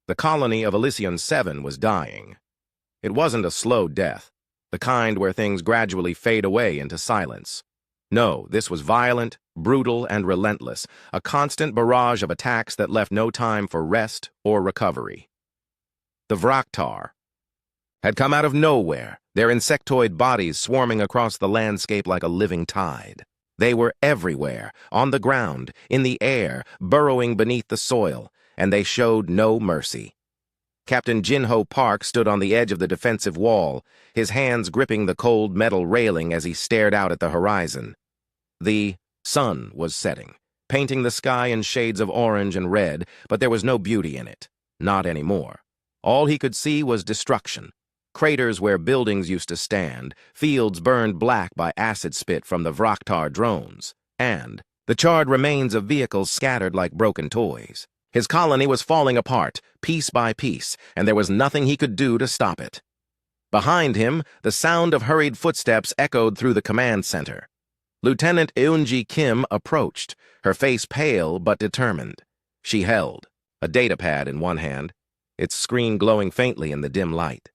The colony of Elysian 7 was dying. It wasn't a slow death, the kind where things gradually fade away into silence. No, this was violent, brutal, and relentless, a constant barrage of attacks that left no time for rest or recovery. The Vraktar had come out of nowhere, their insectoid bodies swarming across the landscape like a living tide. They were everywhere, on the ground, in the air, burrowing beneath the soil, and they showed no mercy. Captain Jinho Park stood on the edge of the defensive wall, his hands gripping the cold metal railing as he stared out at the horizon. The sun was setting, painting the sky in shades of orange and red, but there was no beauty in it. Not anymore. All he could see was destruction. Craters where buildings used to stand, fields burned black by acid spit from the Vraktar drones, and the charred remains of vehicles scattered like broken toys. His colony was falling apart, piece by piece, and there was nothing he could do to stop it. Behind him, the sound of hurried footsteps echoed through the command center. Lieutenant Eunji Kim approached, her face pale but determined. She held a datapad in one hand, its screen glowing faintly in the dim light.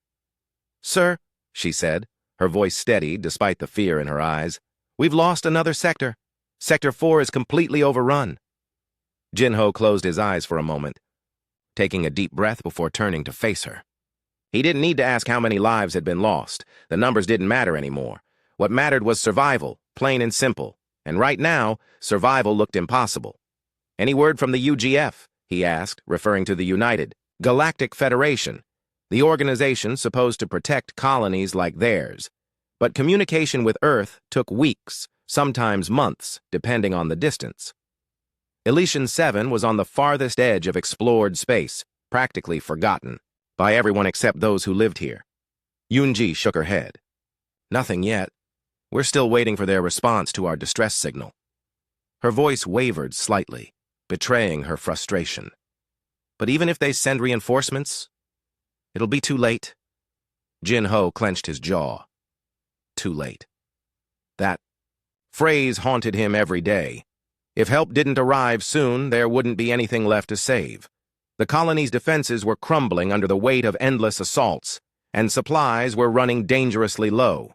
"Sir," she said, her voice steady despite the fear in her eyes, "we've lost another sector. Sector 4 is completely overrun." Jinho closed his eyes for a moment, taking a deep breath before turning to face her. He didn't need to ask how many lives had been lost. The numbers didn't matter anymore. What mattered was survival, plain and simple. And right now, survival looked impossible. "Any word from the UGF?" he asked, referring to the United Galactic Federation, the organization supposed to protect colonies like theirs. But communication with Earth took weeks, sometimes months, depending on the distance. Elysian 7 was on the farthest edge of explored space, practically forgotten, by everyone except those who lived here. Yunji shook her head. "Nothing yet. We're still waiting for their response to our distress signal." Her voice wavered slightly, betraying her frustration. "But even if they send reinforcements, it'll be too late." Jinho clenched his jaw. Too late. That phrase haunted him every day. If help didn't arrive soon, there wouldn't be anything left to save. The colony's defenses were crumbling under the weight of endless assaults, and supplies were running dangerously low.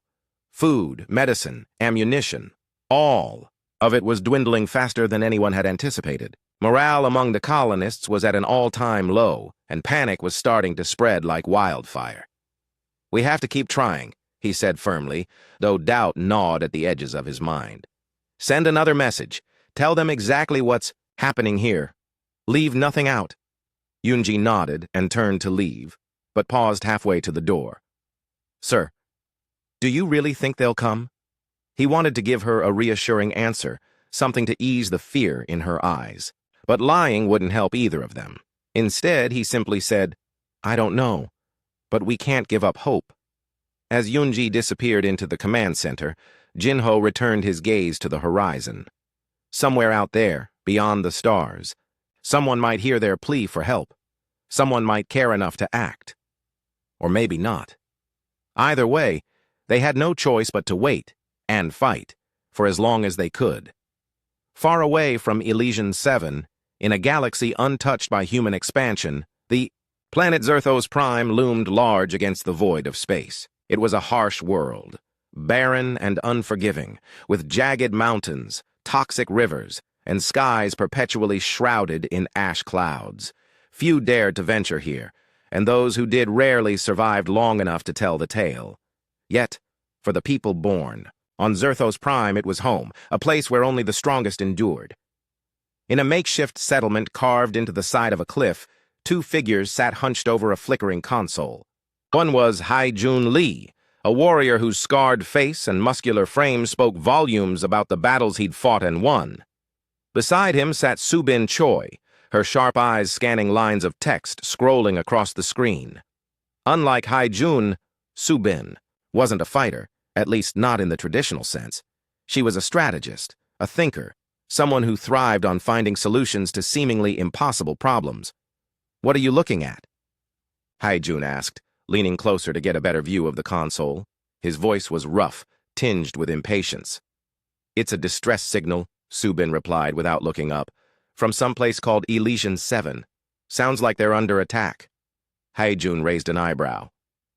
Food, medicine, ammunition, all of it was dwindling faster than anyone had anticipated. Morale among the colonists was at an all-time low, and panic was starting to spread like wildfire. "We have to keep trying," he said firmly, though doubt gnawed at the edges of his mind. "Send another message. Tell them exactly what's happening here. Leave nothing out." Yunji nodded and turned to leave, but paused halfway to the door. "Sir, do you really think they'll come?" He wanted to give her a reassuring answer, something to ease the fear in her eyes. But lying wouldn't help either of them. Instead, he simply said, "I don't know, but we can't give up hope." As Yunji disappeared into the command center, Jinho returned his gaze to the horizon. Somewhere out there, beyond the stars, someone might hear their plea for help. Someone might care enough to act. Or maybe not. Either way, they had no choice but to wait and fight for as long as they could. Far away from Elysian 7, in a galaxy untouched by human expansion, the planet Zerthos Prime loomed large against the void of space. It was a harsh world, barren and unforgiving, with jagged mountains, toxic rivers, and skies perpetually shrouded in ash clouds. Few dared to venture here, and those who did rarely survived long enough to tell the tale. Yet, for the people born, on Zerthos Prime it was home, a place where only the strongest endured. In a makeshift settlement carved into the side of a cliff, two figures sat hunched over a flickering console. One was Haijun Lee, a warrior whose scarred face and muscular frame spoke volumes about the battles he'd fought and won. Beside him sat Subin Choi, her sharp eyes scanning lines of text scrolling across the screen. Unlike Haijun, Subin wasn't a fighter, at least not in the traditional sense. She was a strategist, a thinker, someone who thrived on finding solutions to seemingly impossible problems. "What are you looking at?" Haijun asked, leaning closer to get a better view of the console. His voice was rough, tinged with impatience. "It's a distress signal," Subin replied without looking up, "from someplace called Elysian 7. Sounds like they're under attack. Hae-jun raised an eyebrow.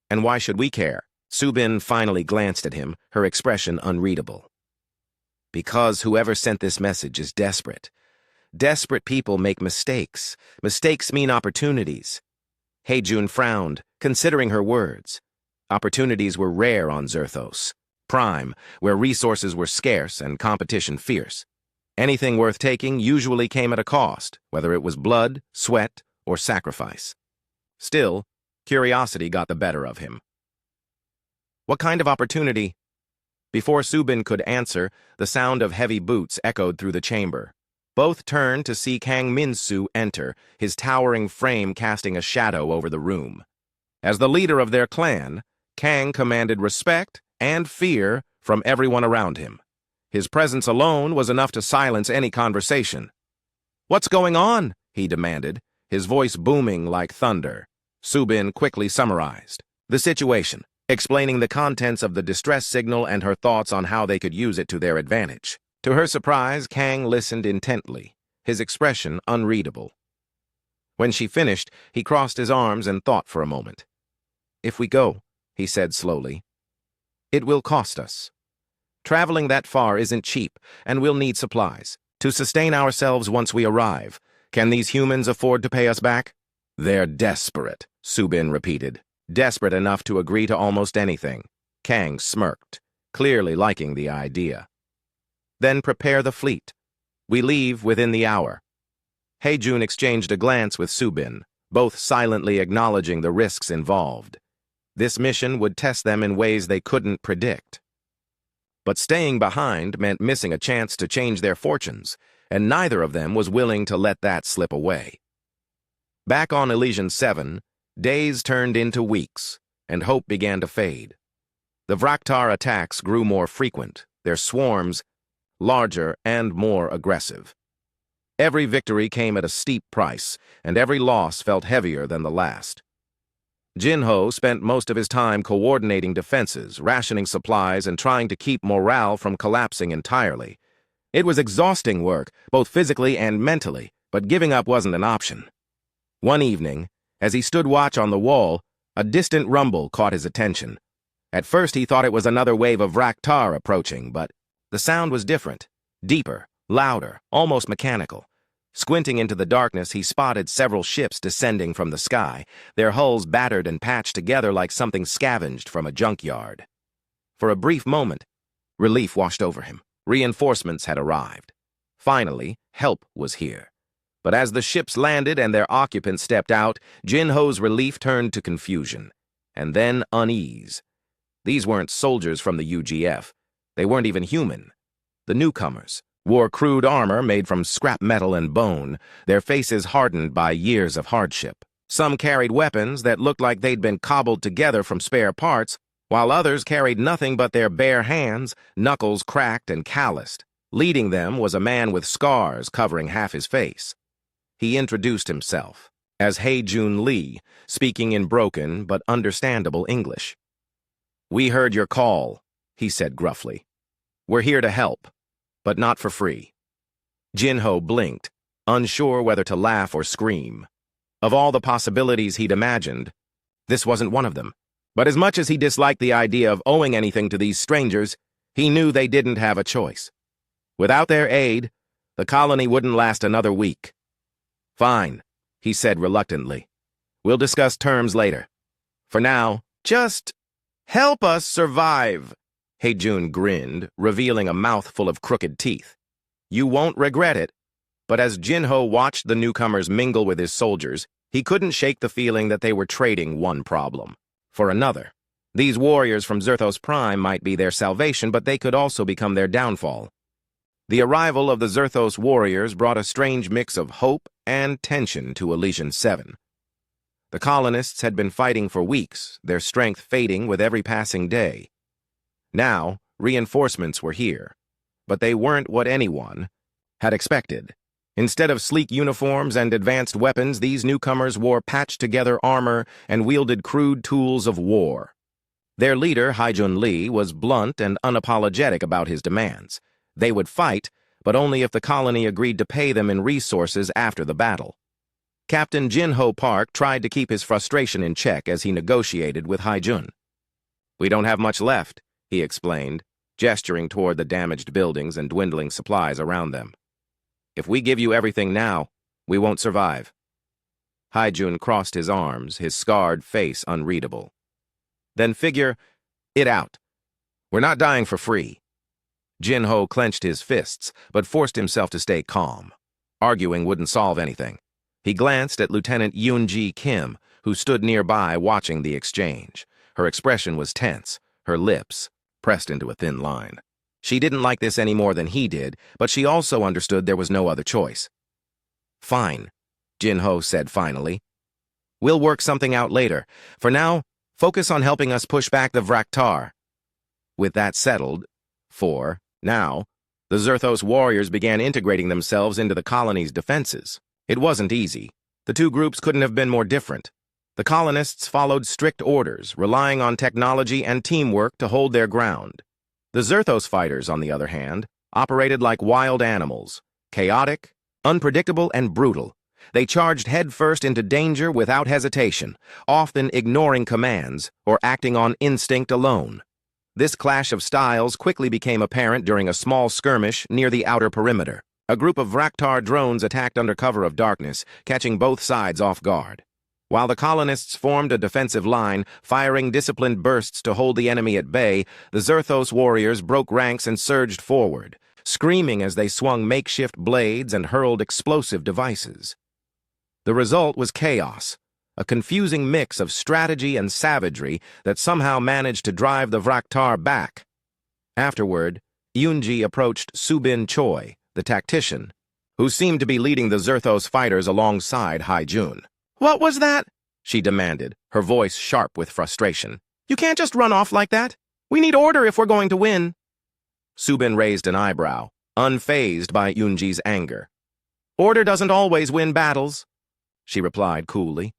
And why should we care? Subin finally glanced at him, her expression unreadable. Because whoever sent this message is desperate. Desperate people make mistakes. Mistakes mean opportunities. Hae-jun frowned, considering her words. Opportunities were rare on Zerthos, Prime, where resources were scarce and competition fierce. Anything worth taking usually came at a cost, whether it was blood, sweat, or sacrifice. Still, curiosity got the better of him. What kind of opportunity? Before Subin could answer, the sound of heavy boots echoed through the chamber. Both turned to see Kang Min-soo enter, his towering frame casting a shadow over the room. As the leader of their clan, Kang commanded respect and fear from everyone around him. His presence alone was enough to silence any conversation. "What's going on?" he demanded, his voice booming like thunder. Subin quickly summarized the situation, explaining the contents of the distress signal and her thoughts on how they could use it to their advantage. To her surprise, Kang listened intently, his expression unreadable. When she finished, he crossed his arms and thought for a moment. "If we go," he said slowly, "it will cost us. Traveling that far isn't cheap, and we'll need supplies. To sustain ourselves once we arrive, can these humans afford to pay us back?" "They're desperate," Subin repeated. Desperate enough to agree to almost anything. Kang smirked, clearly liking the idea. "Then prepare the fleet. We leave within the hour." Hae-jun exchanged a glance with Subin, both silently acknowledging the risks involved. This mission would test them in ways they couldn't predict. But staying behind meant missing a chance to change their fortunes, and neither of them was willing to let that slip away. Back on Elysian 7, days turned into weeks, and hope began to fade. The Vraktar attacks grew more frequent, their swarms larger and more aggressive. Every victory came at a steep price, and every loss felt heavier than the last. Jinho spent most of his time coordinating defenses, rationing supplies, and trying to keep morale from collapsing entirely. It was exhausting work, both physically and mentally, but giving up wasn't an option. One evening, as he stood watch on the wall, a distant rumble caught his attention. At first he thought it was another wave of Vraktar approaching, but the sound was different, deeper, louder, almost mechanical. Squinting into the darkness, he spotted several ships descending from the sky, their hulls battered and patched together like something scavenged from a junkyard. For a brief moment, relief washed over him. Reinforcements had arrived. Finally, help was here. But as the ships landed and their occupants stepped out, Jinho's relief turned to confusion, and then unease. These weren't soldiers from the UGF. They weren't even human. The newcomers wore crude armor made from scrap metal and bone, their faces hardened by years of hardship. Some carried weapons that looked like they'd been cobbled together from spare parts, while others carried nothing but their bare hands, knuckles cracked and calloused. Leading them was a man with scars covering half his face. He introduced himself as Hae-jun Lee, speaking in broken but understandable English. "We heard your call," he said gruffly. "We're here to help, but not for free." Jinho blinked, unsure whether to laugh or scream. Of all the possibilities he'd imagined, this wasn't one of them. But as much as he disliked the idea of owing anything to these strangers, he knew they didn't have a choice. Without their aid, the colony wouldn't last another week. "Fine," he said reluctantly. "We'll discuss terms later. For now, just help us survive." Hae-jun grinned, revealing a mouthful of crooked teeth. "You won't regret it." But as Jinho watched the newcomers mingle with his soldiers, he couldn't shake the feeling that they were trading one problem for another. These warriors from Zerthos Prime might be their salvation, but they could also become their downfall. The arrival of the Zerthos warriors brought a strange mix of hope and tension to Elysian 7. The colonists had been fighting for weeks, their strength fading with every passing day. Now, reinforcements were here, but they weren't what anyone had expected. Instead of sleek uniforms and advanced weapons, these newcomers wore patched-together armor and wielded crude tools of war. Their leader, Hae-jun Lee, was blunt and unapologetic about his demands. They would fight, but only if the colony agreed to pay them in resources after the battle. Captain Jin-Ho Park tried to keep his frustration in check as he negotiated with Hai-jun. "We don't have much left," he explained, gesturing toward the damaged buildings and dwindling supplies around them. "If we give you everything now, we won't survive." Hai-jun crossed his arms, his scarred face unreadable. "Then figure it out. We're not dying for free." Jin-Ho clenched his fists, but forced himself to stay calm. Arguing wouldn't solve anything. He glanced at Lieutenant Yoon-ji Kim, who stood nearby watching the exchange. Her expression was tense, her lips pressed into a thin line. She didn't like this any more than he did, but she also understood there was no other choice. "Fine," Jin-Ho said finally. "We'll work something out later. For now, focus on helping us push back the Vraktar." With that settled, for now, the Zerthos warriors began integrating themselves into the colony's defenses. It wasn't easy. The two groups couldn't have been more different. The colonists followed strict orders, relying on technology and teamwork to hold their ground. The Zerthos fighters, on the other hand, operated like wild animals, chaotic, unpredictable, and brutal. They charged headfirst into danger without hesitation, often ignoring commands or acting on instinct alone. This clash of styles quickly became apparent during a small skirmish near the outer perimeter. A group of Vraktar drones attacked under cover of darkness, catching both sides off guard. While the colonists formed a defensive line, firing disciplined bursts to hold the enemy at bay, the Zerthos warriors broke ranks and surged forward, screaming as they swung makeshift blades and hurled explosive devices. The result was chaos, a confusing mix of strategy and savagery that somehow managed to drive the Vraktar back. Afterward, Yoon-ji approached Subin Choi, the tactician, who seemed to be leading the Zerthos fighters alongside Hai-jun. "What was that?" she demanded, her voice sharp with frustration. "You can't just run off like that. We need order if we're going to win." Subin raised an eyebrow, unfazed by Yoon-ji's anger. "Order doesn't always win battles," she replied coolly.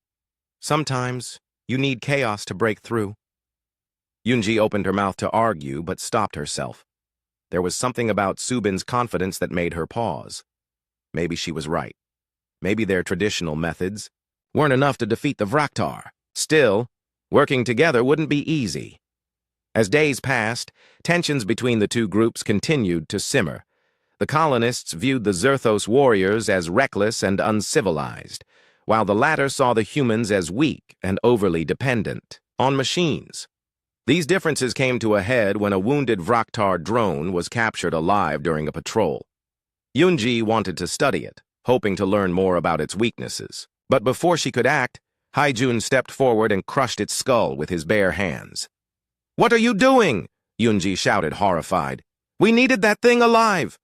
"Sometimes you need chaos to break through." Yoon-ji opened her mouth to argue, but stopped herself. There was something about Subin's confidence that made her pause. Maybe she was right. Maybe their traditional methods weren't enough to defeat the Vraktar. Still, working together wouldn't be easy. As days passed, tensions between the two groups continued to simmer. The colonists viewed the Zerthos warriors as reckless and uncivilized, while the latter saw the humans as weak and overly dependent on machines. These differences came to a head when a wounded Vraktar drone was captured alive during a patrol. Yoon-ji wanted to study it, hoping to learn more about its weaknesses. But before she could act, Hai-jun stepped forward and crushed its skull with his bare hands. "What are you doing?" Yoon-ji shouted, horrified. "We needed that thing alive."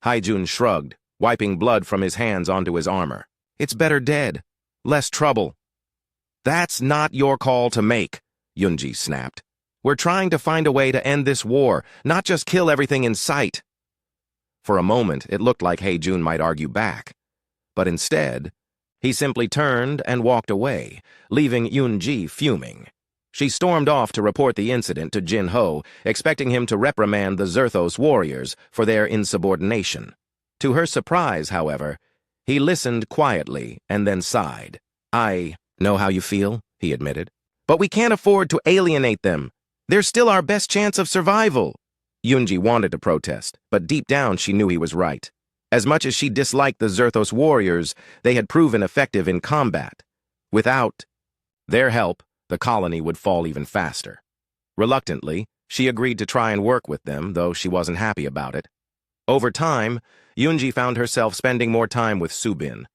Hai-jun shrugged, wiping blood from his hands onto his armor. "It's better dead. Less trouble." "That's not your call to make," Yoon-ji snapped. "We're trying to find a way to end this war, not just kill everything in sight." For a moment, it looked like Hai-jun might argue back. But instead, he simply turned and walked away, leaving Yoon-ji fuming. She stormed off to report the incident to Jin-Ho, expecting him to reprimand the Zerthos warriors for their insubordination. To her surprise, however, he listened quietly and then sighed. "I know how you feel," he admitted. "But we can't afford to alienate them. They're still our best chance of survival." Yoon-ji wanted to protest, but deep down she knew he was right. As much as she disliked the Zerthos warriors, they had proven effective in combat. Without their help, the colony would fall even faster. Reluctantly, she agreed to try and work with them, though she wasn't happy about it. Over time, Yoon-ji found herself spending more time with Subin,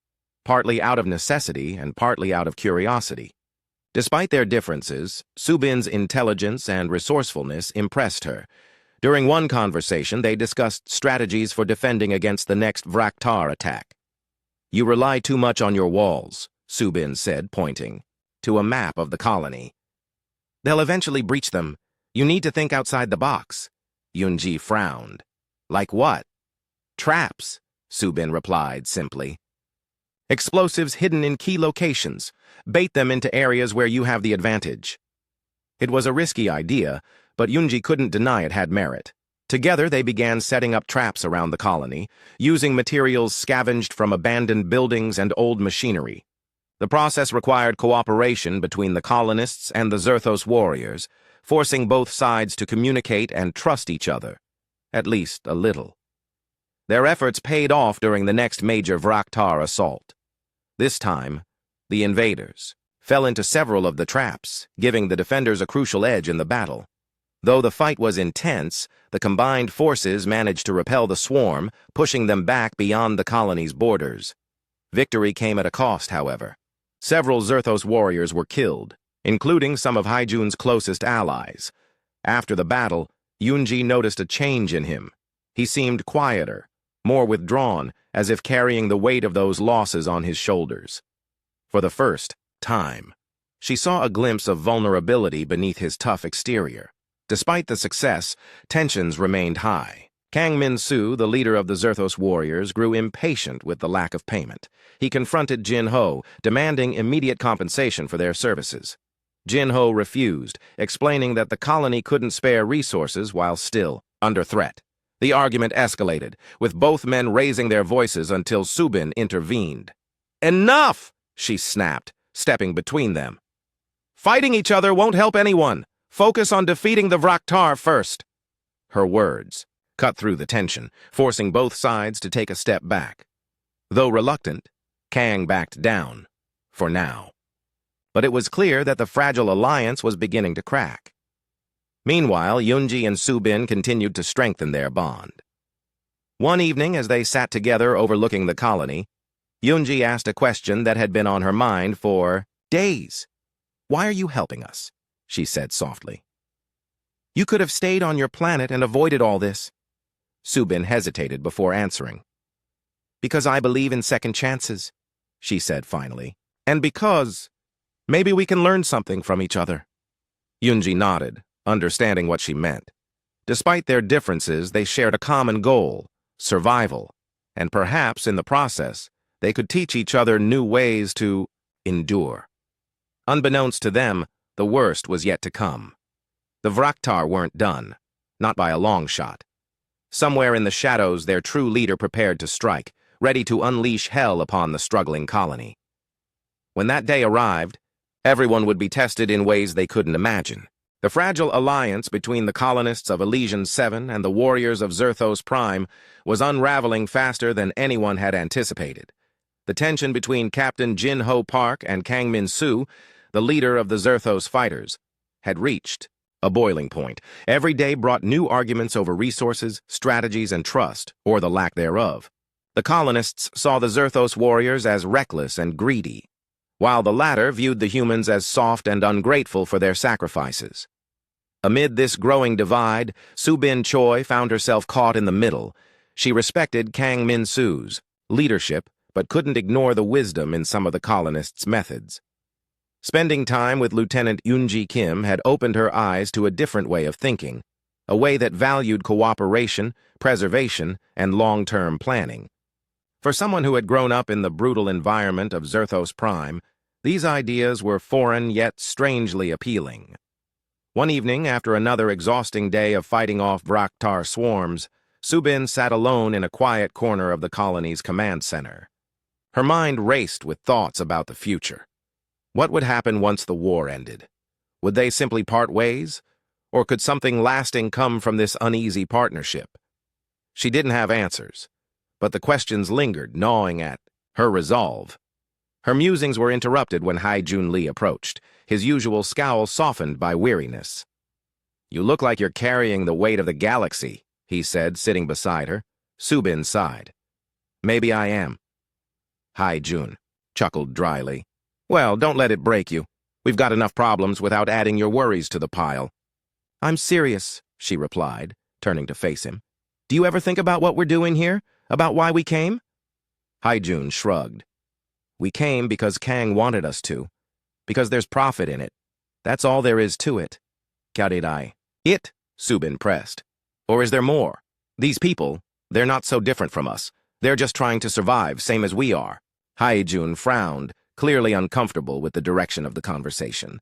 partly out of necessity and partly out of curiosity. Despite their differences, Subin's intelligence and resourcefulness impressed her. During one conversation, they discussed strategies for defending against the next Vraktar attack. "You rely too much on your walls," Subin said, pointing to a map of the colony. "They'll eventually breach them. You need to think outside the box." Yoon-ji frowned. "Like what?" "Traps," Subin replied simply. "Explosives hidden in key locations. Bait them into areas where you have the advantage." It was a risky idea, but Yoon-ji couldn't deny it had merit. Together, they began setting up traps around the colony, using materials scavenged from abandoned buildings and old machinery. The process required cooperation between the colonists and the Zerthos warriors, forcing both sides to communicate and trust each other, at least a little. Their efforts paid off during the next major Vraktar assault. This time, the invaders fell into several of the traps, giving the defenders a crucial edge in the battle. Though the fight was intense, the combined forces managed to repel the swarm, pushing them back beyond the colony's borders. Victory came at a cost, however. Several Zerthos warriors were killed, including some of Haijun's closest allies. After the battle, Yunji noticed a change in him. He seemed quieter, more withdrawn, as if carrying the weight of those losses on his shoulders. For the first time, she saw a glimpse of vulnerability beneath his tough exterior. Despite the success, tensions remained high. Kang Min-Su, the leader of the Zerthos warriors, grew impatient with the lack of payment. He confronted Jin Ho, demanding immediate compensation for their services. Jin Ho refused, explaining that the colony couldn't spare resources while still under threat. The argument escalated, with both men raising their voices until Subin intervened. "Enough!" she snapped, stepping between them. "Fighting each other won't help anyone. Focus on defeating the Vraktar first." Her words cut through the tension, forcing both sides to take a step back. Though reluctant, Kang backed down, for now. But it was clear that the fragile alliance was beginning to crack. Meanwhile, Yunji and Subin continued to strengthen their bond. One evening, as they sat together overlooking the colony, Yunji asked a question that had been on her mind for days. "Why are you helping us?" she said softly. "You could have stayed on your planet and avoided all this." Subin hesitated before answering. "Because I believe in second chances," she said finally. "And because maybe we can learn something from each other." Yunji nodded, understanding what she meant. Despite their differences, they shared a common goal, survival, and perhaps in the process, they could teach each other new ways to endure. Unbeknownst to them, the worst was yet to come. The Vraktar weren't done, not by a long shot. Somewhere in the shadows, their true leader prepared to strike, ready to unleash hell upon the struggling colony. When that day arrived, everyone would be tested in ways they couldn't imagine. The fragile alliance between the colonists of Elysian 7 and the warriors of Zerthos Prime was unraveling faster than anyone had anticipated. The tension between Captain Jin Ho Park and Kang Min-Su, the leader of the Zerthos fighters, had reached a boiling point. Every day brought new arguments over resources, strategies, and trust, or the lack thereof. The colonists saw the Zerthos warriors as reckless and greedy, while the latter viewed the humans as soft and ungrateful for their sacrifices. Amid this growing divide, Subin Choi found herself caught in the middle. She respected Kang Min-Su's leadership, but couldn't ignore the wisdom in some of the colonists' methods. Spending time with Lieutenant Yunji Kim had opened her eyes to a different way of thinking, a way that valued cooperation, preservation, and long-term planning. For someone who had grown up in the brutal environment of Zerthos Prime, these ideas were foreign yet strangely appealing. One evening, after another exhausting day of fighting off Vraktar swarms, Subin sat alone in a quiet corner of the colony's command center. Her mind raced with thoughts about the future. What would happen once the war ended? Would they simply part ways? Or could something lasting come from this uneasy partnership? She didn't have answers, but the questions lingered, gnawing at her resolve. Her musings were interrupted when Haijun Lee approached, his usual scowl softened by weariness. "You look like you're carrying the weight of the galaxy," he said, sitting beside her. Subin sighed. "Maybe I am." Haijun chuckled dryly. "Well, don't let it break you. We've got enough problems without adding your worries to the pile." "I'm serious," she replied, turning to face him. "Do you ever think about what we're doing here? About why we came?" Haijun shrugged. "We came because Kang wanted us to. Because there's profit in it. That's all there is to it." "Karirai." "It," Subin pressed. "Or is there more? These people, they're not so different from us. They're just trying to survive, same as we are." Haijun frowned, clearly uncomfortable with the direction of the conversation.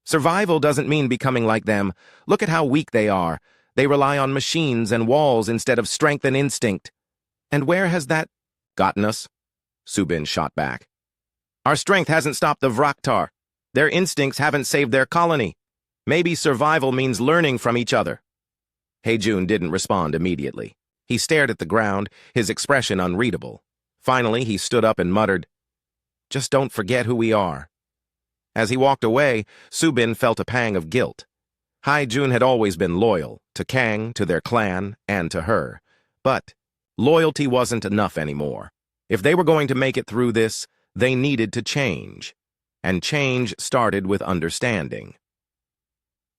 "Survival doesn't mean becoming like them. Look at how weak they are. They rely on machines and walls instead of strength and instinct. And where has that gotten us?" Subin shot back. Our strength hasn't stopped the Vraktar. Their instincts haven't saved their colony. Maybe survival means learning from each other. Heijun didn't respond immediately. He stared at the ground, his expression unreadable. Finally, he stood up and muttered, "Just don't forget who we are." As he walked away, Subin felt a pang of guilt. Heijun had always been loyal, to Kang, to their clan, and to her. But loyalty wasn't enough anymore. If they were going to make it through this, they needed to change. And change started with understanding.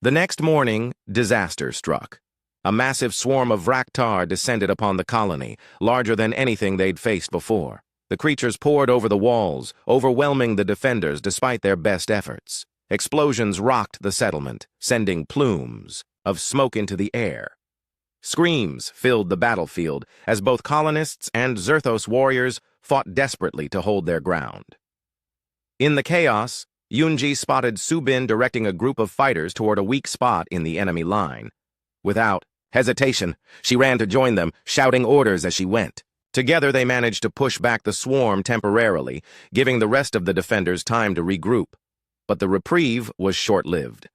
The next morning, disaster struck. A massive swarm of Vraktar descended upon the colony, larger than anything they'd faced before. The creatures poured over the walls, overwhelming the defenders despite their best efforts. Explosions rocked the settlement, sending plumes of smoke into the air. Screams filled the battlefield as both colonists and Zerthos warriors fought desperately to hold their ground. In the chaos, Yunji spotted Subin directing a group of fighters toward a weak spot in the enemy line. Without hesitation, she ran to join them, shouting orders as she went. Together they managed to push back the swarm temporarily, giving the rest of the defenders time to regroup. But the reprieve was short-lived.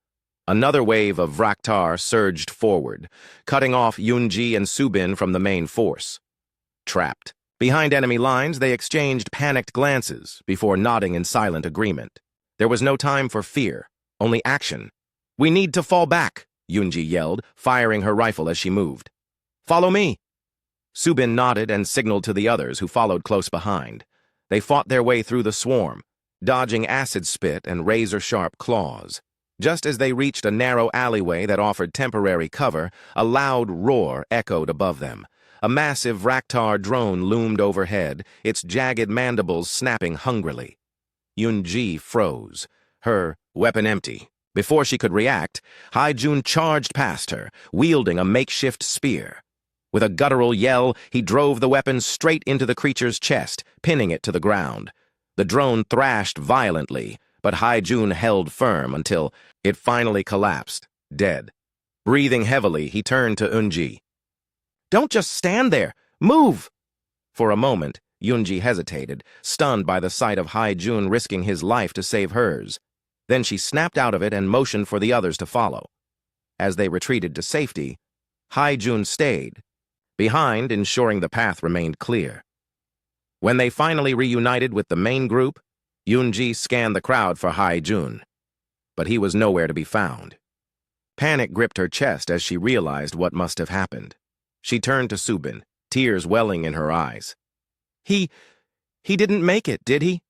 Another wave of Vraktar surged forward, cutting off Yunji and Subin from the main force. Trapped behind enemy lines, they exchanged panicked glances before nodding in silent agreement. There was no time for fear, only action. "We need to fall back," Yunji yelled, firing her rifle as she moved. "Follow me." Subin nodded and signaled to the others, who followed close behind. They fought their way through the swarm, dodging acid spit and razor-sharp claws. Just as they reached a narrow alleyway that offered temporary cover, a loud roar echoed above them. A massive Vraktar drone loomed overhead, its jagged mandibles snapping hungrily. Yunji froze, her weapon empty. Before she could react, Heijun charged past her, wielding a makeshift spear. With a guttural yell, he drove the weapon straight into the creature's chest, pinning it to the ground. The drone thrashed violently, but Heijun held firm until it finally collapsed, dead. Breathing heavily, he turned to Yunji. "Don't just stand there! Move!" For a moment, Yunji hesitated, stunned by the sight of Heijun risking his life to save hers. Then she snapped out of it and motioned for the others to follow. As they retreated to safety, Heijun stayed, behind, ensuring the path remained clear. When they finally reunited with the main group, Yunji scanned the crowd for Heijun, but he was nowhere to be found. Panic gripped her chest as she realized what must have happened. She turned to Subin, tears welling in her eyes. He didn't make it, did he?"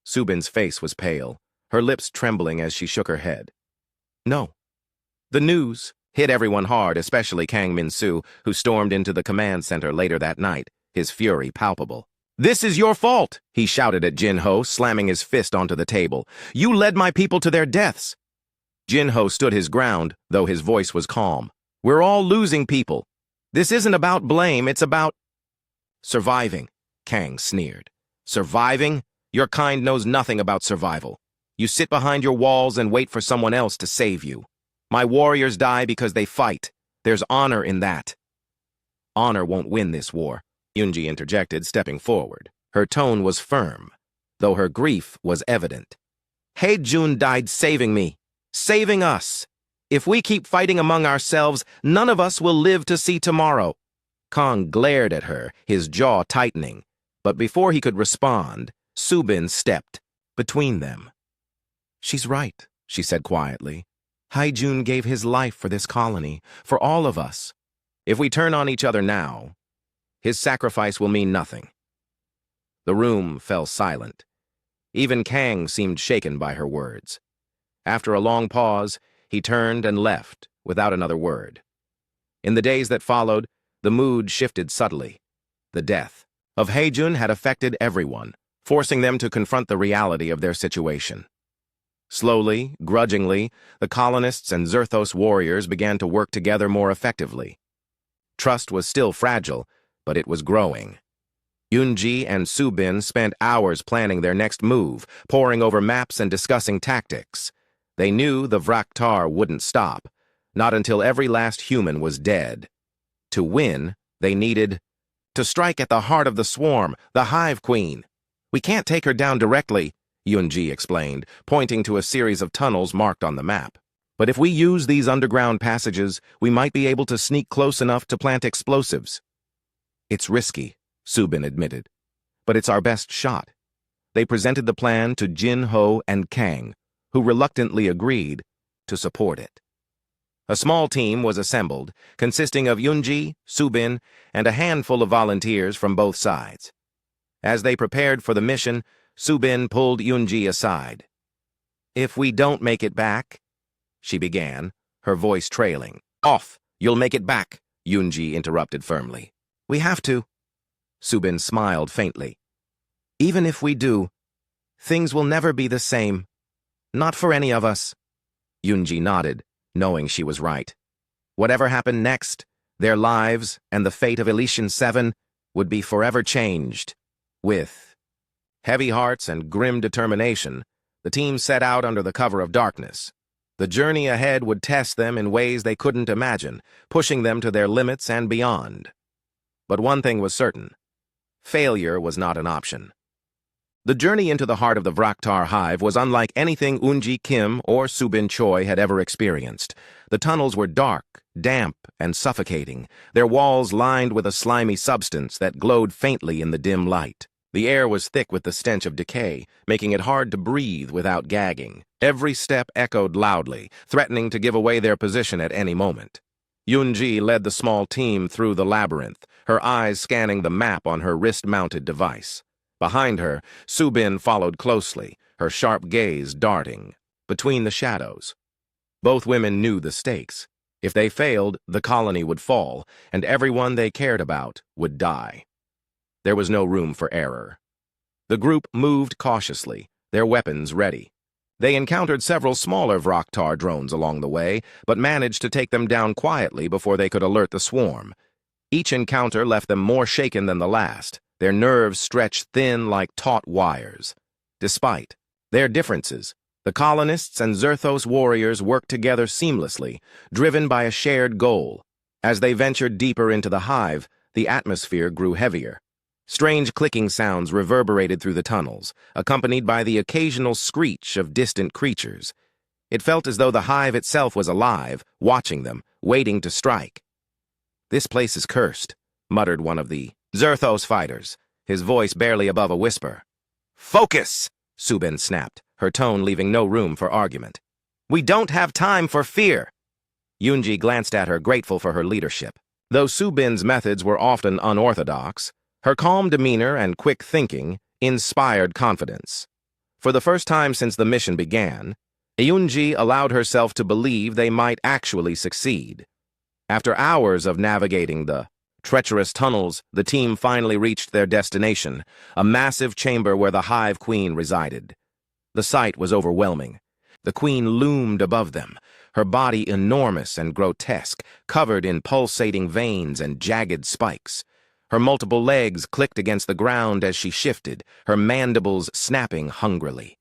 Subin's face was pale, her lips trembling as she shook her head. "No." The news hit everyone hard, especially Kang Min-soo, who stormed into the command center later that night, his fury palpable. "This is your fault," he shouted at Jin-ho, slamming his fist onto the table. "You led my people to their deaths." Jin-ho stood his ground, though his voice was calm. "We're all losing people. This isn't about blame, it's about surviving," Kang sneered. "Surviving? Your kind knows nothing about survival. You sit behind your walls and wait for someone else to save you. My warriors die because they fight. There's honor in that." "Honor won't win this war," Yunji interjected, stepping forward. Her tone was firm, though her grief was evident. "Heijun died saving me, saving us. If we keep fighting among ourselves, none of us will live to see tomorrow." Kang glared at her, his jaw tightening. But before he could respond, Subin stepped between them. "She's right," she said quietly. "Heijun gave his life for this colony, for all of us. If we turn on each other now, his sacrifice will mean nothing." The room fell silent. Even Kang seemed shaken by her words. After a long pause, he turned and left without another word. In the days that followed, the mood shifted subtly. The death of Heijun had affected everyone, forcing them to confront the reality of their situation. Slowly, grudgingly, the colonists and Zerthos warriors began to work together more effectively. Trust was still fragile, but it was growing. Yunji and Subin spent hours planning their next move, poring over maps and discussing tactics. They knew the Vraktar wouldn't stop, not until every last human was dead. To win, they needed to strike at the heart of the swarm, the Hive Queen. "We can't take her down directly," Yunji explained, pointing to a series of tunnels marked on the map. But if we use these underground passages, we might be able to sneak close enough to plant explosives. It's risky, Subin admitted, but it's our best shot. They presented the plan to Jin Ho and Kang, who reluctantly agreed to support it. A small team was assembled, consisting of Yunji, Subin, and a handful of volunteers from both sides. As they prepared for the mission, Subin pulled Yunji aside. "If we don't make it back," she began, her voice trailing. "Off! You'll make it back," Yunji interrupted firmly. "We have to." Subin smiled faintly. "Even if we do, things will never be the same. Not for any of us." Yunji nodded, knowing she was right. Whatever happened next, their lives and the fate of Elysian 7 would be forever changed. With heavy hearts and grim determination, the team set out under the cover of darkness. The journey ahead would test them in ways they couldn't imagine, pushing them to their limits and beyond. But one thing was certain: failure was not an option. The journey into the heart of the Vraktar hive was unlike anything Unji Kim or Subin Choi had ever experienced. The tunnels were dark, damp, and suffocating, their walls lined with a slimy substance that glowed faintly in the dim light. The air was thick with the stench of decay, making it hard to breathe without gagging. Every step echoed loudly, threatening to give away their position at any moment. Yunji led the small team through the labyrinth, her eyes scanning the map on her wrist-mounted device. Behind her, Subin followed closely, her sharp gaze darting between the shadows. Both women knew the stakes. If they failed, the colony would fall, and everyone they cared about would die. There was no room for error. The group moved cautiously, their weapons ready. They encountered several smaller Vraktar drones along the way, but managed to take them down quietly before they could alert the swarm. Each encounter left them more shaken than the last, their nerves stretched thin like taut wires. Despite their differences, the colonists and Zerthos warriors worked together seamlessly, driven by a shared goal. As they ventured deeper into the hive, the atmosphere grew heavier. Strange clicking sounds reverberated through the tunnels, accompanied by the occasional screech of distant creatures. It felt as though the hive itself was alive, watching them, waiting to strike. "This place is cursed," muttered one of the Zerthos fighters, his voice barely above a whisper. "Focus!" Subin snapped, her tone leaving no room for argument. "We don't have time for fear!" Yunji glanced at her, grateful for her leadership. Though Subin's methods were often unorthodox, her calm demeanor and quick thinking inspired confidence. For the first time since the mission began, Yunji allowed herself to believe they might actually succeed. After hours of navigating the treacherous tunnels, the team finally reached their destination, a massive chamber where the Hive Queen resided. The sight was overwhelming. The Queen loomed above them, her body enormous and grotesque, covered in pulsating veins and jagged spikes. Her multiple legs clicked against the ground as she shifted, her mandibles snapping hungrily.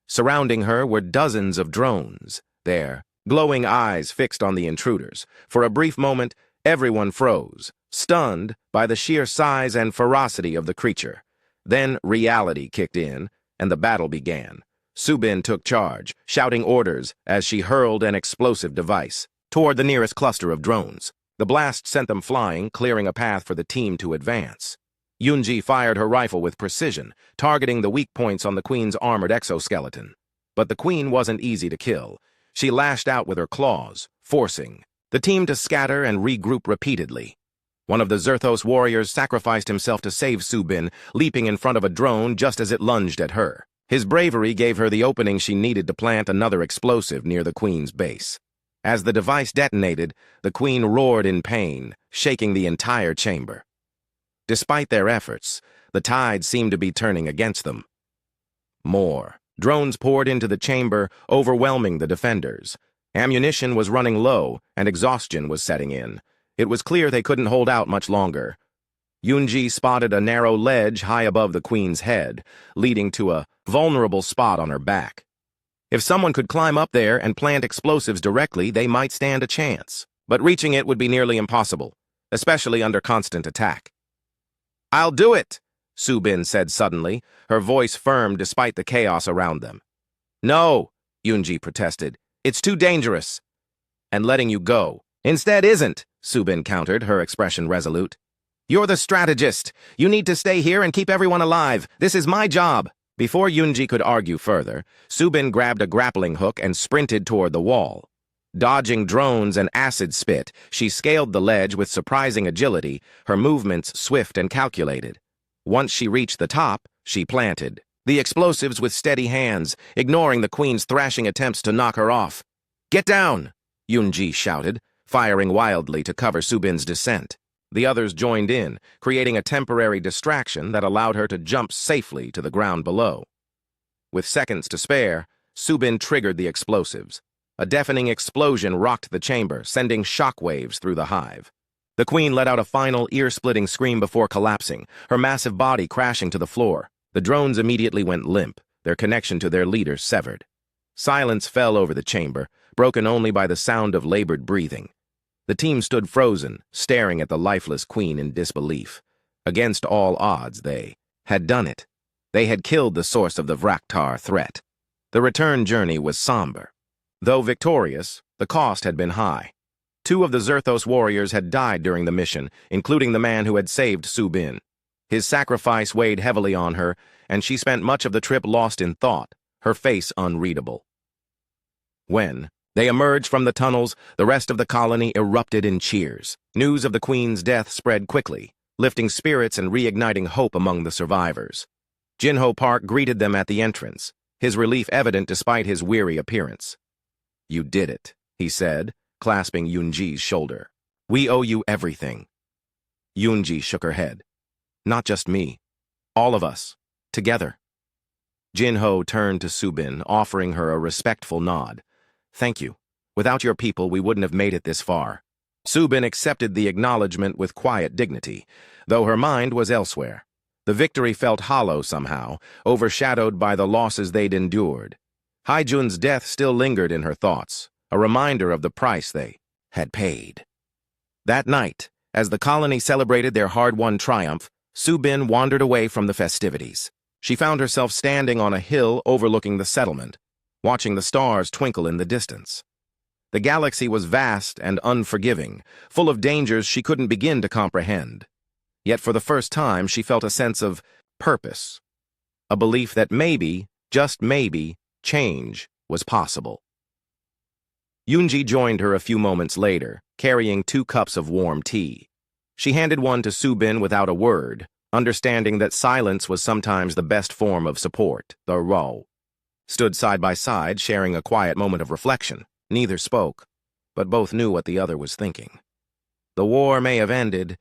Surrounding her were dozens of drones, their glowing eyes fixed on the intruders. For a brief moment, everyone froze, stunned by the sheer size and ferocity of the creature. Then reality kicked in, and the battle began. Subin took charge, shouting orders as she hurled an explosive device toward the nearest cluster of drones. The blast sent them flying, clearing a path for the team to advance. Yunji fired her rifle with precision, targeting the weak points on the Queen's armored exoskeleton. But the Queen wasn't easy to kill. She lashed out with her claws, forcing the team to scatter and regroup repeatedly. One of the Zerthos warriors sacrificed himself to save Subin, leaping in front of a drone just as it lunged at her. His bravery gave her the opening she needed to plant another explosive near the Queen's base. As the device detonated, the Queen roared in pain, shaking the entire chamber. Despite their efforts, the tide seemed to be turning against them. More drones poured into the chamber, overwhelming the defenders. Ammunition was running low, and exhaustion was setting in. It was clear they couldn't hold out much longer. Yunji spotted a narrow ledge high above the Queen's head, leading to a vulnerable spot on her back. If someone could climb up there and plant explosives directly, they might stand a chance. But reaching it would be nearly impossible, especially under constant attack. "I'll do it!" Su-bin said suddenly, her voice firm despite the chaos around them. "No," Yunji protested. "It's too dangerous. And letting you go instead isn't," Su-bin countered, her expression resolute. "You're the strategist. You need to stay here and keep everyone alive. This is my job." Before Yunji could argue further, Su-bin grabbed a grappling hook and sprinted toward the wall. Dodging drones and acid spit, she scaled the ledge with surprising agility, her movements swift and calculated. Once she reached the top, she planted the explosives with steady hands, ignoring the Queen's thrashing attempts to knock her off. "Get down!" Yunji shouted, firing wildly to cover Su-bin's descent. The others joined in, creating a temporary distraction that allowed her to jump safely to the ground below. With seconds to spare, Su-bin triggered the explosives. A deafening explosion rocked the chamber, sending shockwaves through the hive. The Queen let out a final ear-splitting scream before collapsing, her massive body crashing to the floor. The drones immediately went limp, their connection to their leader severed. Silence fell over the chamber, broken only by the sound of labored breathing. The team stood frozen, staring at the lifeless Queen in disbelief. Against all odds, they had done it. They had killed the source of the Vraktar threat. The return journey was somber. Though victorious, the cost had been high. 2 of the Zerthos warriors had died during the mission, including the man who had saved Su-bin. His sacrifice weighed heavily on her, and she spent much of the trip lost in thought, her face unreadable. When they emerged from the tunnels, the rest of the colony erupted in cheers. News of the Queen's death spread quickly, lifting spirits and reigniting hope among the survivors. Jinho Park greeted them at the entrance, his relief evident despite his weary appearance. "You did it," he said, clasping Yunji's shoulder. "We owe you everything." Yunji shook her head. "Not just me. All of us. Together." Jinho turned to Su-bin, offering her a respectful nod. "Thank you. Without your people, we wouldn't have made it this far." Su-bin accepted the acknowledgement with quiet dignity, though her mind was elsewhere. The victory felt hollow somehow, overshadowed by the losses they'd endured. Haijun's death still lingered in her thoughts, a reminder of the price they had paid. That night, as the colony celebrated their hard-won triumph, Su-bin wandered away from the festivities. She found herself standing on a hill overlooking the settlement, watching the stars twinkle in the distance. The galaxy was vast and unforgiving, full of dangers she couldn't begin to comprehend. Yet for the first time she felt a sense of purpose, a belief that maybe, just maybe, change was possible. Yunji joined her a few moments later, carrying 2 cups of warm tea. She handed one to Su-bin without a word, understanding that silence was sometimes the best form of support, the Ro. Stood side by side, sharing a quiet moment of reflection. Neither spoke, but both knew what the other was thinking. The war may have ended,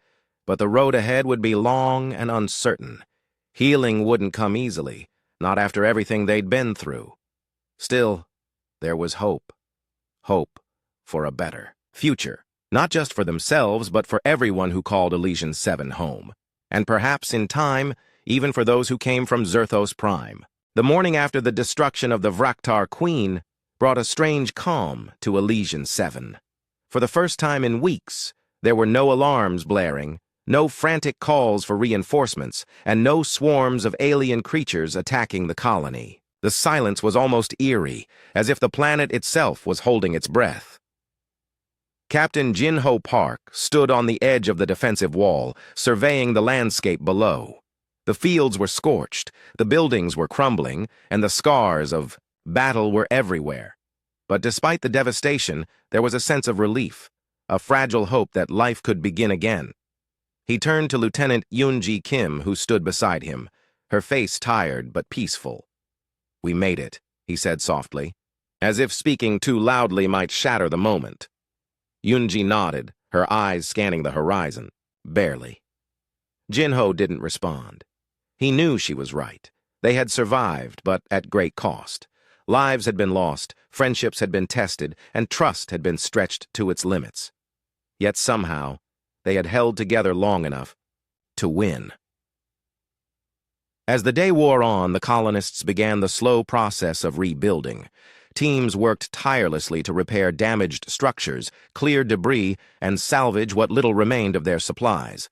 but the road ahead would be long and uncertain. Healing wouldn't come easily, not after everything they'd been through. Still, there was hope. Hope for a better future, not just for themselves, but for everyone who called Elysian 7 home. And perhaps in time, even for those who came from Zerthos Prime. The morning after the destruction of the Vraktar Queen brought a strange calm to Elysian 7. For the first time in weeks, there were no alarms blaring, no frantic calls for reinforcements, and no swarms of alien creatures attacking the colony. The silence was almost eerie, as if the planet itself was holding its breath. Captain Jinho Park stood on the edge of the defensive wall, surveying the landscape below. The fields were scorched, the buildings were crumbling, and the scars of battle were everywhere. But despite the devastation, there was a sense of relief, a fragile hope that life could begin again. He turned to Lieutenant Yoonji Kim, who stood beside him, her face tired but peaceful. "We made it," he said softly, as if speaking too loudly might shatter the moment. Yoonji nodded, her eyes scanning the horizon. Barely. Jinho didn't respond. He knew she was right. They had survived, but at great cost. Lives had been lost, friendships had been tested, and trust had been stretched to its limits. Yet somehow, they had held together long enough to win. As the day wore on, the colonists began the slow process of rebuilding. Teams worked tirelessly to repair damaged structures, clear debris, and salvage what little remained of their supplies.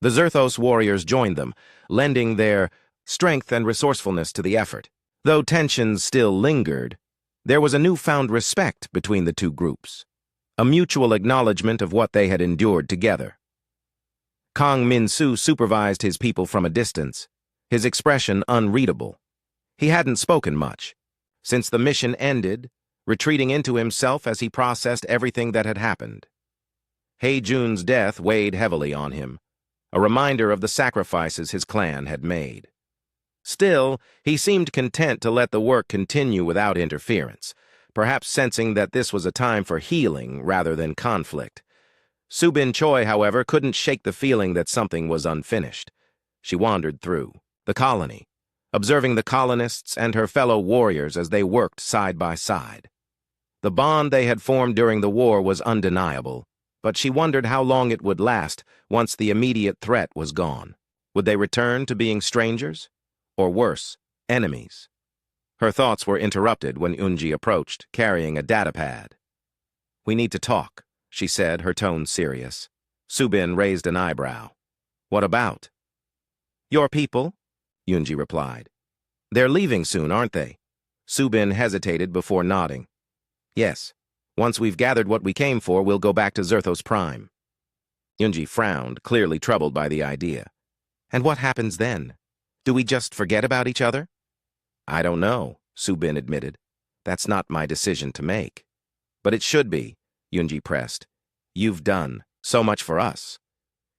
The Zerthos warriors joined them, lending their strength and resourcefulness to the effort. Though tensions still lingered, there was a newfound respect between the two groups, a mutual acknowledgement of what they had endured together. Kang Min-soo supervised his people from a distance, his expression unreadable. He hadn't spoken much, since the mission ended, retreating into himself as he processed everything that had happened. Hei-jun's death weighed heavily on him, a reminder of the sacrifices his clan had made. Still, he seemed content to let the work continue without interference, perhaps sensing that this was a time for healing rather than conflict. Subin Choi, however, couldn't shake the feeling that something was unfinished. She wandered through the colony, observing the colonists and her fellow warriors as they worked side by side. The bond they had formed during the war was undeniable, but she wondered how long it would last once the immediate threat was gone. Would they return to being strangers? Or worse, enemies? Her thoughts were interrupted when Unji approached, carrying a datapad. "We need to talk," she said, her tone serious. Subin raised an eyebrow. "What about?" "Your people," Unji replied. "They're leaving soon, aren't they?" Subin hesitated before nodding. "Yes. Once we've gathered what we came for, we'll go back to Zerthos Prime." Unji frowned, clearly troubled by the idea. "And what happens then? Do we just forget about each other?" "I don't know," Subin admitted. "That's not my decision to make." "But it should be," Unji pressed. "You've done so much for us.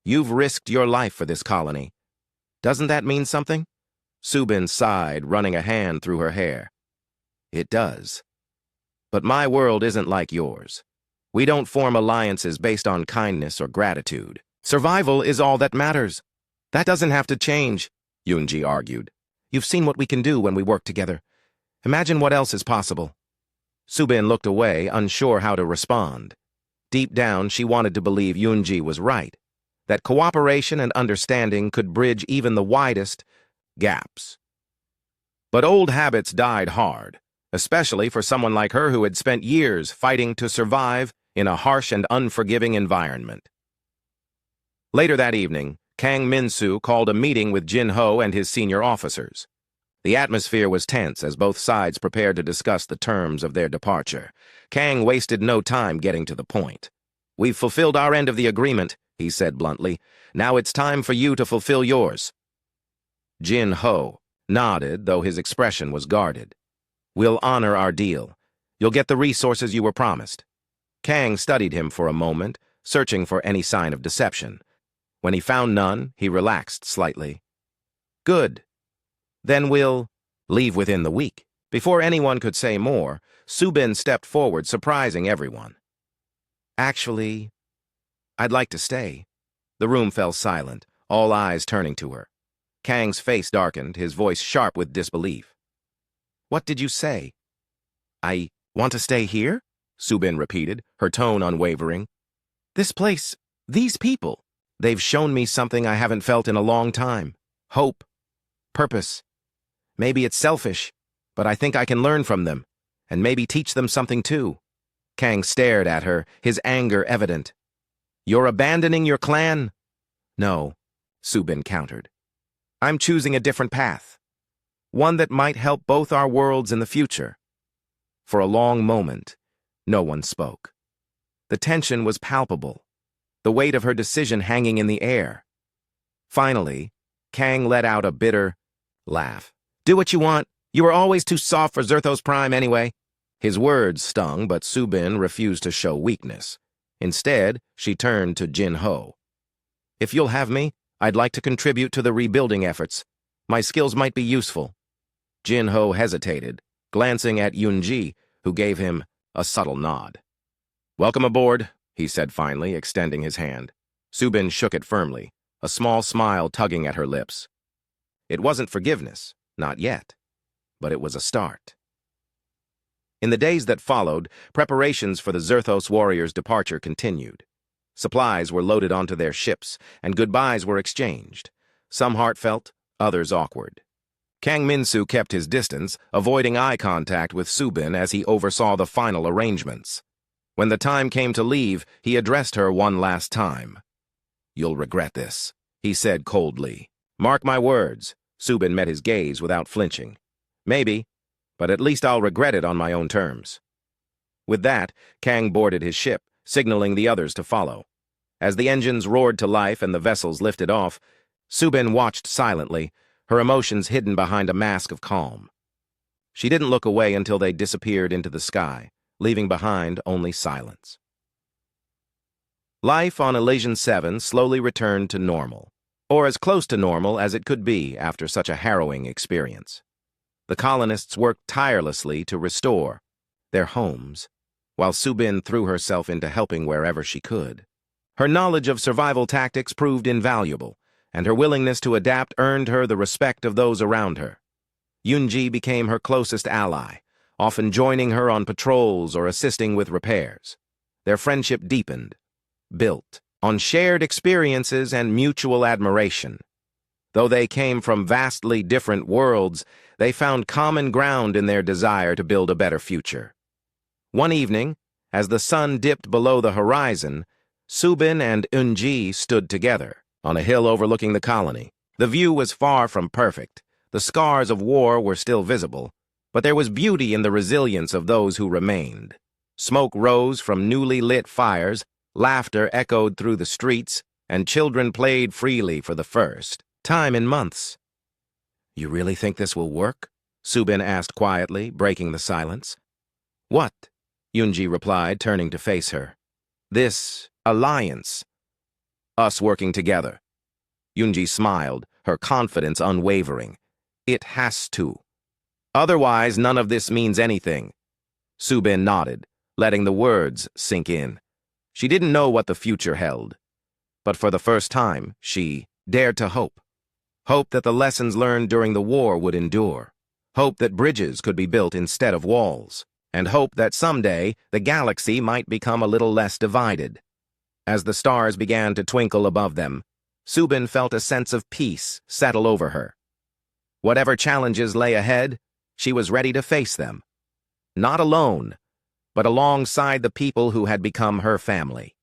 You've risked your life for this colony. Doesn't that mean something?" Subin sighed, running a hand through her hair. "It does. But my world isn't like yours. We don't form alliances based on kindness or gratitude. Survival is all that matters. That doesn't have to change," Unji argued. "You've seen what we can do when we work together. Imagine what else is possible." Subin looked away, unsure how to respond. Deep down, she wanted to believe Unji was right, that cooperation and understanding could bridge even the widest gaps. But old habits died hard, especially for someone like her who had spent years fighting to survive in a harsh and unforgiving environment. Later that evening, Kang Min-soo called a meeting with Jin Ho and his senior officers. The atmosphere was tense as both sides prepared to discuss the terms of their departure. Kang wasted no time getting to the point. "We've fulfilled our end of the agreement," he said bluntly. "Now it's time for you to fulfill yours." Jin Ho nodded, though his expression was guarded. "We'll honor our deal. You'll get the resources you were promised." Kang studied him for a moment, searching for any sign of deception. When he found none, he relaxed slightly. "Good. Then we'll leave within the week." Before anyone could say more, Subin stepped forward, surprising everyone. "Actually, I'd like to stay." The room fell silent, all eyes turning to her. Kang's face darkened, his voice sharp with disbelief. "What did you say?" "I want to stay here?" Subin repeated, her tone unwavering. "This place, these people, they've shown me something I haven't felt in a long time. Hope. Purpose. Maybe it's selfish, but I think I can learn from them, and maybe teach them something too." Kang stared at her, his anger evident. "You're abandoning your clan?" "No," Subin countered. "I'm choosing a different path, one that might help both our worlds in the future." For a long moment, no one spoke. The tension was palpable, the weight of her decision hanging in the air. Finally, Kang let out a bitter laugh. "Do what you want. You were always too soft for Zerthos Prime anyway." His words stung, but Subin refused to show weakness. Instead, she turned to Jin Ho. "If you'll have me, I'd like to contribute to the rebuilding efforts. My skills might be useful." Jin Ho hesitated, glancing at Unji, who gave him a subtle nod. "Welcome aboard," he said finally, extending his hand. Subin shook it firmly, a small smile tugging at her lips. It wasn't forgiveness, not yet, but it was a start. In the days that followed, preparations for the Zerthos warriors' departure continued. Supplies were loaded onto their ships, and goodbyes were exchanged, some heartfelt, others awkward. Kang Min-soo kept his distance, avoiding eye contact with Subin as he oversaw the final arrangements. When the time came to leave, he addressed her one last time. "You'll regret this," he said coldly. Mark my words, Subin met his gaze without flinching. Maybe, but at least I'll regret it on my own terms. With that, Kang boarded his ship, signaling the others to follow. As the engines roared to life and the vessels lifted off, Subin watched silently, her emotions hidden behind a mask of calm. She didn't look away until they disappeared into the sky, leaving behind only silence. Life on Elysian 7 slowly returned to normal, or as close to normal as it could be after such a harrowing experience. The colonists worked tirelessly to restore their homes, while Subin threw herself into helping wherever she could. Her knowledge of survival tactics proved invaluable, and her willingness to adapt earned her the respect of those around her. Yunji became her closest ally, often joining her on patrols or assisting with repairs. Their friendship deepened, built on shared experiences and mutual admiration. Though they came from vastly different worlds, they found common ground in their desire to build a better future. One evening, as the sun dipped below the horizon, Subin and Yunji stood together on a hill overlooking the colony. The view was far from perfect. The scars of war were still visible, but there was beauty in the resilience of those who remained. Smoke rose from newly lit fires, laughter echoed through the streets, and children played freely for the first time in months. "You really think this will work?" Subin asked quietly, breaking the silence. "What?" Yunji replied, turning to face her. "This alliance. Us working together." Yunji smiled, her confidence unwavering. "It has to. Otherwise, none of this means anything." Subin nodded, letting the words sink in. She didn't know what the future held, but for the first time, she dared to hope. Hope that the lessons learned during the war would endure. Hope that bridges could be built instead of walls. And hope that someday the galaxy might become a little less divided. As the stars began to twinkle above them, Subin felt a sense of peace settle over her. Whatever challenges lay ahead, she was ready to face them. Not alone, but alongside the people who had become her family.